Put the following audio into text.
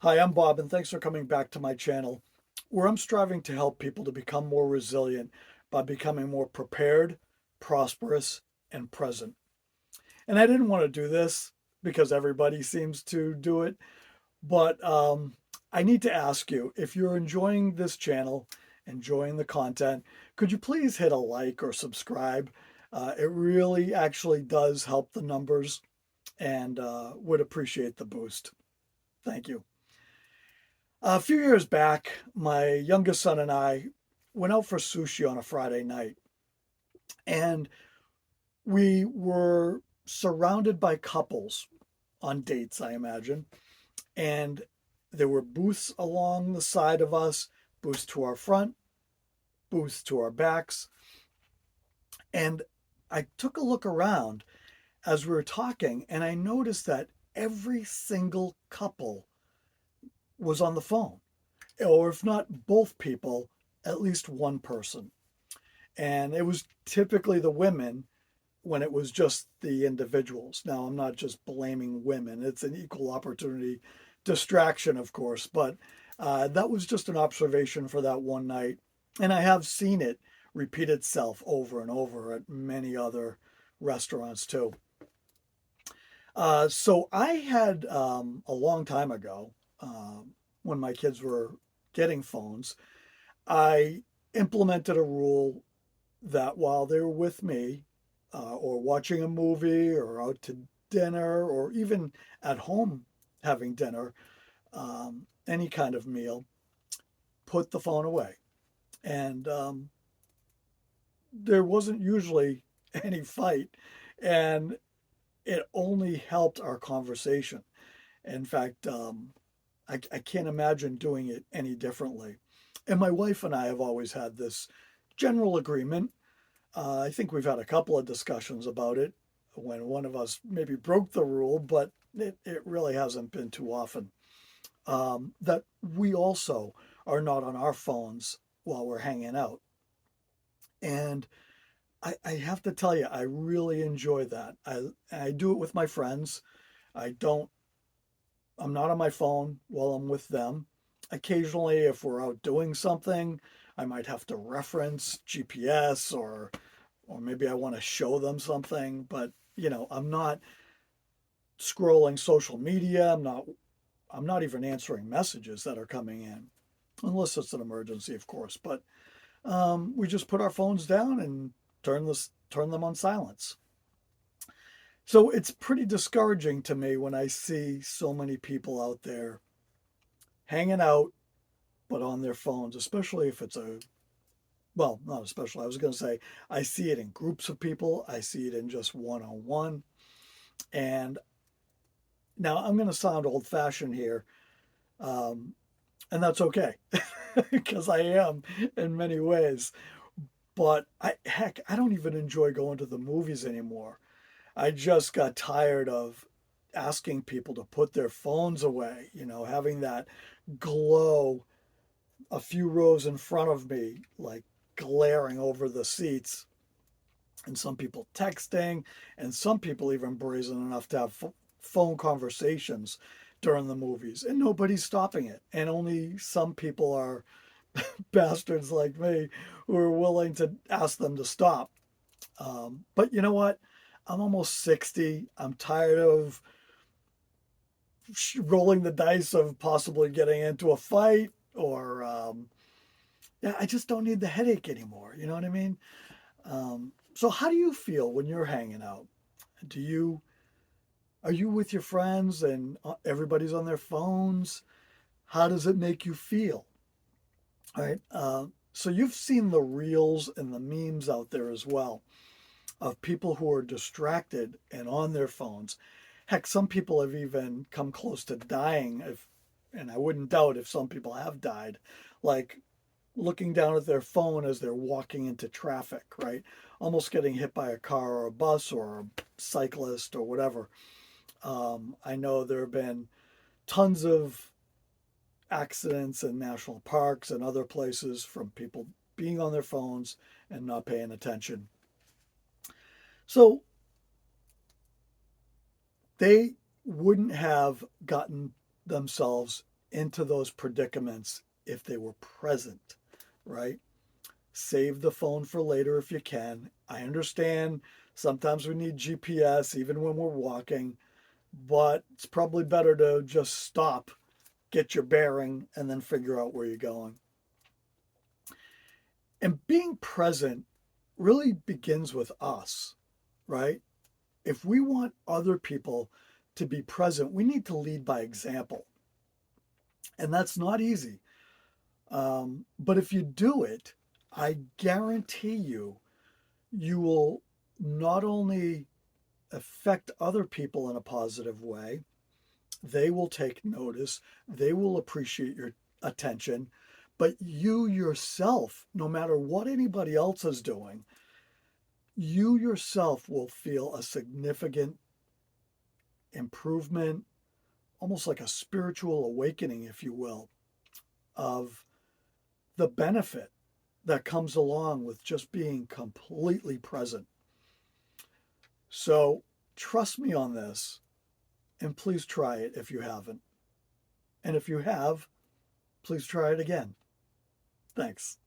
Hi, I'm Bob, and thanks for coming back to my channel, where I'm striving to help people to become more resilient by becoming more prepared, prosperous, and present. And I didn't want to do this because everybody seems to do it, but I need to ask you, if you're enjoying this channel, enjoying the content, could you please hit a like or subscribe? It really actually does help the numbers and would appreciate the boost. Thank you. A few years back, my youngest son and I went out for sushi on a Friday night, and we were surrounded by couples on dates, I imagine. And there were booths along the side of us, booths to our front, booths to our backs. And I took a look around as we were talking, and I noticed that every single couple was on the phone, or if not both people, at least one person. And it was typically the women when it was just the individuals. Now, I'm not just blaming women, it's an equal opportunity distraction, of course, but that was just an observation for that one night. And I have seen it repeat itself over and over at many other restaurants too. So I had a long time ago, when my kids were getting phones, I implemented a rule that while they were with me, or watching a movie or out to dinner or even at home having dinner, any kind of meal, put the phone away. And there wasn't usually any fight. And it only helped our conversation. In fact, I can't imagine doing it any differently. And my wife and I have always had this general agreement. I think we've had a couple of discussions about it when one of us maybe broke the rule, but it really hasn't been too often. That we also are not on our phones while we're hanging out. And I have to tell you, I really enjoy that. I do it with my friends. I don't, I'm not on my phone while I'm with them. Occasionally, if we're out doing something, I might have to reference GPS, or maybe I want to show them something, but I'm not scrolling social media. I'm not even answering messages that are coming in, unless it's an emergency, of course. But we just put our phones down and turn them on silence. So it's pretty discouraging to me when I see so many people out there hanging out but on their phones, especially if it's a, well, not especially. I was going to say I see it in groups of people. I see it in just one on one. And now I'm going to sound old fashioned here, um, and that's okay because I am in many ways. But heck, I don't even enjoy going to the movies anymore. I just got tired of asking people to put their phones away, having that glow a few rows in front of me, like glaring over the seats, and some people texting, and some people even brazen enough to have phone conversations during the movies, and nobody's stopping it. And only some people are bastards like me who are willing to ask them to stop. But you know what? I'm almost 60. I'm tired of rolling the dice of possibly getting into a fight, or yeah, I just don't need the headache anymore. You know what I mean? So how do you feel when you're hanging out? Do you Are you with your friends and everybody's on their phones? How does it make you feel? All right. So you've seen the reels and the memes out there as well of people who are distracted and on their phones. Heck, some people have even come close to dying. If, and I wouldn't doubt if some people have died, like looking down at their phone as they're walking into traffic, right? Almost getting hit by a car or a bus or a cyclist or whatever. I know there have been tons of accidents in national parks and other places from people being on their phones and not paying attention. So they wouldn't have gotten themselves into those predicaments if they were present, right? Save the phone for later if you can. I understand sometimes we need GPS even when we're walking, but it's probably better to just stop, get your bearing, and then figure out where you're going. And being present really begins with us, right? If we want other people to be present, we need to lead by example. And that's not easy. But if you do it, I guarantee you, you will not only affect other people in a positive way, they will take notice, they will appreciate your attention, but you yourself, no matter what anybody else is doing, you yourself will feel a significant improvement, almost like a spiritual awakening, if you will, of the benefit that comes along with just being completely present. So trust me on this, and please try it if you haven't. And if you have, please try it again. Thanks.